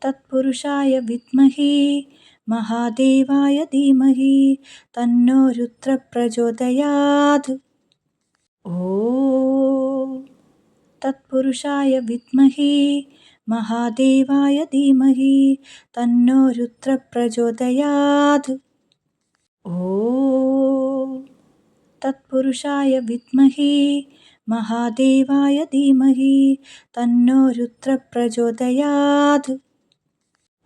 तत्पुरुषाय विद्महे महादेवाय धीमहि तन्नो रुद्रः प्रचोदयात्। ॐ तत्पुरुषाय विद्महे महादेवाय धीमहि तन्नो रुद्रः प्रचोदयात्। ॐ तत्पुरुषाय विद्महे महादेवाय धीमहि तन्नो रुद्रः प्रचोदयात्।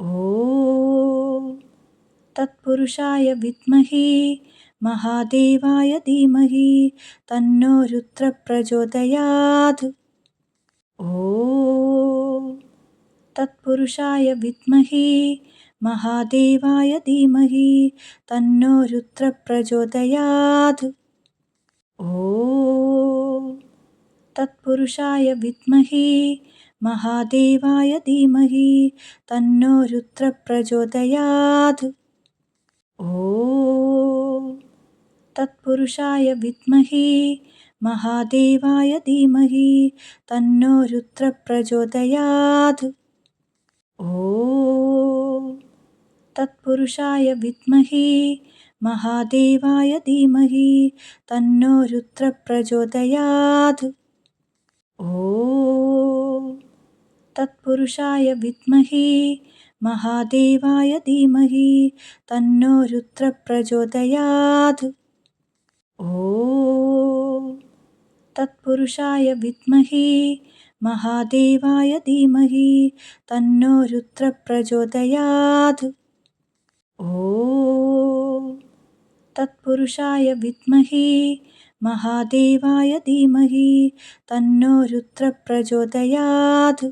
ॐ तत्पुरुषाय विद्महे महादेवाय धीमहि तन्नो रुद्रः प्रचोदयात्। ॐ तत्पुरुषाय विद्महे महादेवाय धीमहि तन्नो रुद्रः प्रचोदयात्। ॐ तत्पुरुषाय विद्महे महादेवाय धीमहि तन्नो रुद्रः प्रचोदयात्। ॐ तत्पुरुषाय विद्महे महादेवाय धीमहि तन्नो रुद्रः प्रचोदयात्। ॐ तत्पुरुषाय विद्महे महादेवाय धीमहि तन्नो रुद्रः प्रचोदयात्। ॐ तत्पुरुषाय विद्महे महादेवाय धीमहि तन्नो रुद्रः प्रचोदयात्। ॐ तत्पुरुषाय विद्महे महादेवाय धीमहि तन्नो रुद्रः प्रचोदयात्। ॐ तत्पुरुषाय विद्महे महादेवाय धीमहि तन्नो रुद्रः प्रचोदयात्।